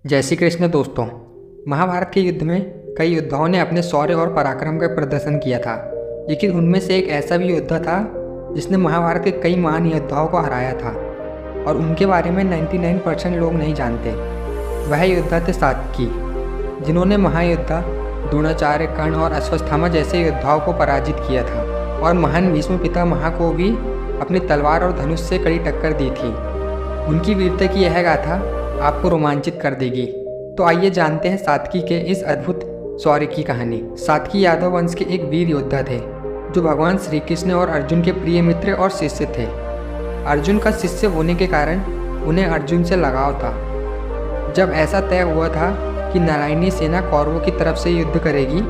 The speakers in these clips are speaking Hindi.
जय श्री कृष्ण दोस्तों। महाभारत के युद्ध में कई योद्धाओं ने अपने शौर्य और पराक्रम का प्रदर्शन किया था, लेकिन उनमें से एक ऐसा भी योद्धा था जिसने महाभारत के कई महान योद्धाओं को हराया था और उनके बारे में 99% लोग नहीं जानते। वह योद्धा थे सात्विकी, जिन्होंने महायोद्धा द्रोणाचार्य, कर्ण और अश्वत्थामा जैसे योद्धाओं को पराजित किया था और महान भीष्म पितामह को भी अपनी तलवार और धनुष से कड़ी टक्कर दी थी। उनकी वीरता की यह गाथा आपको रोमांचित कर देगी। तो आइए जानते हैं सात्विकी के इस अद्भुत शौर्य की कहानी। सात्विकी यादव वंश के एक वीर योद्धा थे जो भगवान श्री कृष्ण और अर्जुन के प्रिय मित्र और शिष्य थे। अर्जुन का शिष्य होने के कारण उन्हें अर्जुन से लगाव था। जब ऐसा तय हुआ था कि नारायणी सेना कौरवों की तरफ से युद्ध करेगी,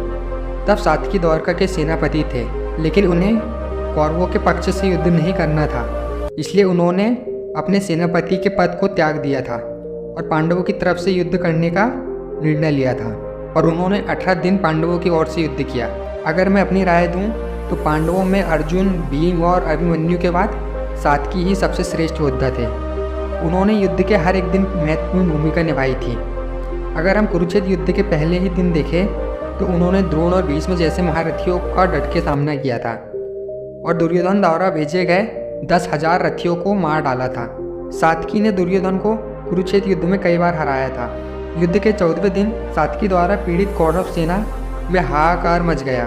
तब सात्विकी द्वारका के सेनापति थे, लेकिन उन्हें कौरवों के पक्ष से युद्ध नहीं करना था। इसलिए उन्होंने अपने सेनापति के पद को त्याग दिया था और पांडवों की तरफ से युद्ध करने का निर्णय लिया था और उन्होंने 18 दिन पांडवों की ओर से युद्ध किया। अगर मैं अपनी राय दूं तो पांडवों में अर्जुन, भीम और अभिमन्यु के बाद सात्विकी ही सबसे श्रेष्ठ योद्धा थे। उन्होंने युद्ध के हर एक दिन महत्वपूर्ण भूमिका निभाई थी। अगर हम कुरुक्षेत्र युद्ध के पहले ही दिन देखें तो उन्होंने द्रोण और भीष्म जैसे महारथियों का डट के सामना किया था और दुर्योधन द्वारा भेजे गए 10,000 रथियों को मार डाला था। सात्विकी ने दुर्योधन को कुरुक्षेत्र युद्ध में कई बार हराया था। युद्ध के 14वें दिन सात्विकी द्वारा पीड़ित कौरव सेना में हाहाकार मच गया।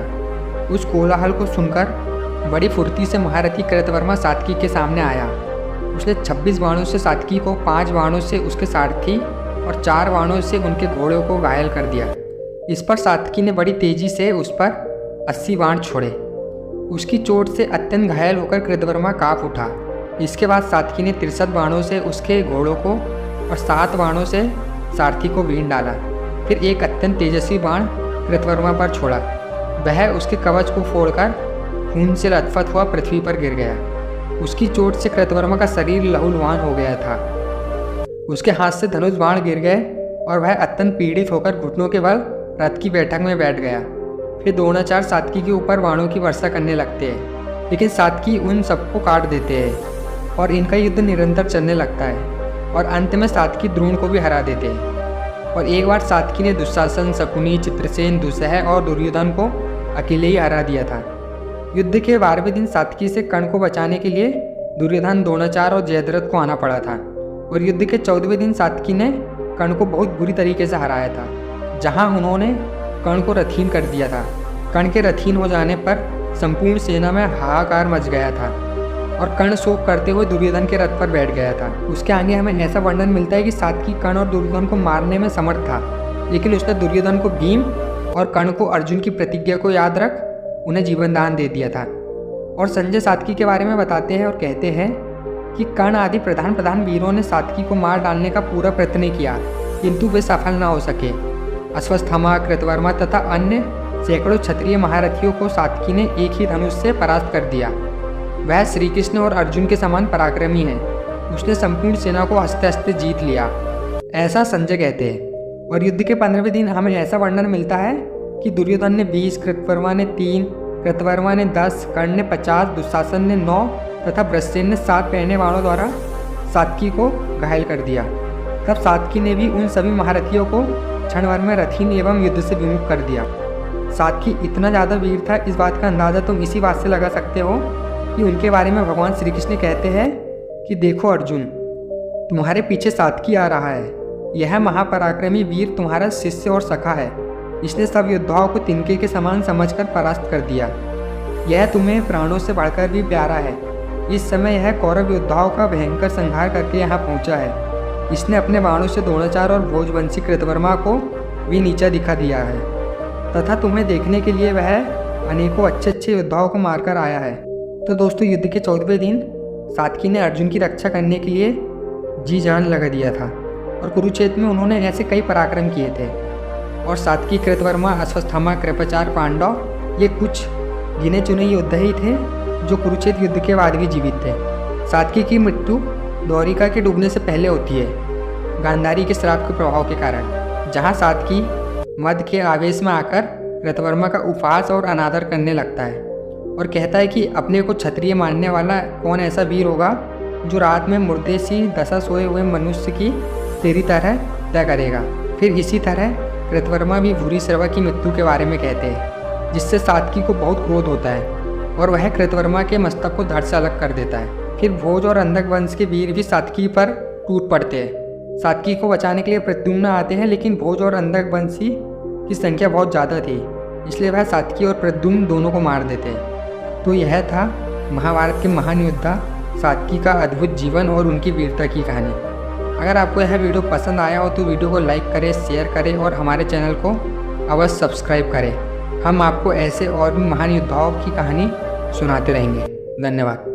उस कोलाहल को सुनकर बड़ी फुर्ती से महारथी कृतवर्मा सात्विकी के सामने आया। उसने 26 बाणों से सात्विकी को, 5 बाणों से उसके सारथी और 4 बाणों से उनके घोड़ों को घायल कर दिया। इस पर सात्विकी ने बड़ी तेजी से उस पर 80 बाण छोड़े। उसकी चोट से अत्यंत घायल होकर कृतवर्मा काँप उठा। इसके बाद सात्विकी ने 63 बाणों से उसके घोड़ों को और 7 बाणों से सारथी को बीन डाला। फिर एक अत्यंत तेजस्वी बाण कृतवर्मा पर छोड़ा। वह उसके कवच को फोड़कर खून से लथपथ हुआ पृथ्वी पर गिर गया। उसकी चोट से कृतवर्मा का शरीर लहूलुहान हो गया था। उसके हाथ से धनुष बाण गिर गए और वह अत्यंत पीड़ित होकर घुटनों के बल रथ की बैठक में बैठ गया। फिर द्रोणाचार्य सात्विकी के ऊपर बाणों की वर्षा करने लगते हैं, लेकिन सात्विकी उन सबको काट देते हैं और इनका युद्ध निरंतर चलने लगता है और अंत में सात्विकी द्रोण को भी हरा देते हैं। और एक बार सात्विकी ने दुशासन, शकुनी, चित्रसेन, दुस्सह और दुर्योधन को अकेले ही हरा दिया था। युद्ध के 12वें दिन सात्विकी से कर्ण को बचाने के लिए दुर्योधन, द्रोणाचार्य और जयद्रथ को आना पड़ा था और युद्ध के 14वें दिन सात्विकी ने कर्ण को बहुत बुरी तरीके से हराया था, जहाँ उन्होंने कर्ण को रथहीन कर दिया था। कर्ण के रथहीन हो जाने पर संपूर्ण सेना में हाहाकार मच गया था और कर्ण शोक करते हुए दुर्योधन के रथ पर बैठ गया था। उसके आगे हमें ऐसा वर्णन मिलता है कि सात्विकी कर्ण और दुर्योधन को मारने में समर्थ था, लेकिन उसने दुर्योधन को भीम और कर्ण को अर्जुन की प्रतिज्ञा को याद रख उन्हें जीवन दान दे दिया था। और संजय सात्विकी के बारे में बताते हैं और कहते हैं कि कर्ण आदि प्रधान वीरों ने सात्विकी को मार डालने का पूरा प्रयत्न किया, किंतु वे सफल न हो सके। अश्वत्थामा, कृतवर्मा तथा अन्य सैकड़ों क्षत्रिय महारथियों को सात्विकी ने एक ही धनुष से परास्त कर दिया। वह श्री कृष्ण और अर्जुन के समान पराक्रमी है। उसने संपूर्ण सेना को हंसते हंसते जीत लिया, ऐसा संजय कहते हैं। और युद्ध के 15वें दिन हमें ऐसा वर्णन मिलता है कि दुर्योधन ने 20, कृतवर्मा ने 3, कृतवर्मा ने 10, कर्ण ने 50, दुशासन ने 9 तथा वृषसेन ने 7 पहने बाणों द्वारा सात्विकी को घायल कर दिया। तब सात्विकी ने भी उन सभी महारथियों को क्षण भर में रथहीन एवं युद्ध से विमुख कर दिया। सात्विकी इतना ज़्यादा वीर था, इस बात का अंदाज़ा तुम इसी बात से लगा सकते हो कि उनके बारे में भगवान श्री कृष्ण कहते हैं कि देखो अर्जुन, तुम्हारे पीछे सात्विकी आ रहा है। यह महापराक्रमी वीर तुम्हारा शिष्य और सखा है। इसने सब योद्धाओं को तिनके के समान समझकर परास्त कर दिया। यह तुम्हें प्राणों से बढ़कर भी प्यारा है। इस समय यह कौरव योद्धाओं का भयंकर संहार करके यहाँ पहुँचा है। इसने अपने बाणों से द्रोणाचार्य और भोजवंशी कृतवर्मा को भी नीचा दिखा दिया है तथा तुम्हें देखने के लिए वह अनेकों अच्छे योद्धाओं को मारकर आया है। तो दोस्तों, युद्ध के 14वें दिन सात्विकी ने अर्जुन की रक्षा करने के लिए जी जान लगा दिया था और कुरुक्षेत्र में उन्होंने ऐसे कई पराक्रम किए थे। और सात्विकी, कृतवर्मा, अश्वत्थामा, कृपाचार्य, पांडव ये कुछ गिने चुने योद्धा ही थे जो कुरुक्षेत्र युद्ध के बाद भी जीवित थे। सात्विकी की मृत्यु द्वारिका के डूबने से पहले होती है, गांधारी के श्राप के प्रभाव के कारण, जहाँ सात्विकी मद के आवेश में आकर कृतवर्मा का उपहास और अनादर करने लगता है और कहता है कि अपने को क्षत्रिय मानने वाला कौन ऐसा वीर होगा जो रात में मुर्दे सी दशा सोए हुए मनुष्य की तेरी तरह तय करेगा। फिर इसी तरह कृतवर्मा भी भूरिश्रवा की मृत्यु के बारे में कहते हैं, जिससे सात्विकी को बहुत क्रोध होता है और वह कृतवर्मा के मस्तक को धड़ से अलग कर देता है। फिर भोज और अंधक वंश के वीर भी सात्विकी पर टूट पड़ते हैं। सात्विकी को बचाने के लिए प्रद्युम्न आते हैं, लेकिन भोज और अंधक वंशी की संख्या बहुत ज़्यादा थी, इसलिए वह सात्विकी और प्रद्युम्न दोनों को मार देते हैं। तो यह था महाभारत के महान योद्धा सात्विकी का अद्भुत जीवन और उनकी वीरता की कहानी। अगर आपको यह वीडियो पसंद आया हो तो वीडियो को लाइक करें, शेयर करें और हमारे चैनल को अवश्य सब्सक्राइब करें। हम आपको ऐसे और भी महान योद्धाओं की कहानी सुनाते रहेंगे। धन्यवाद।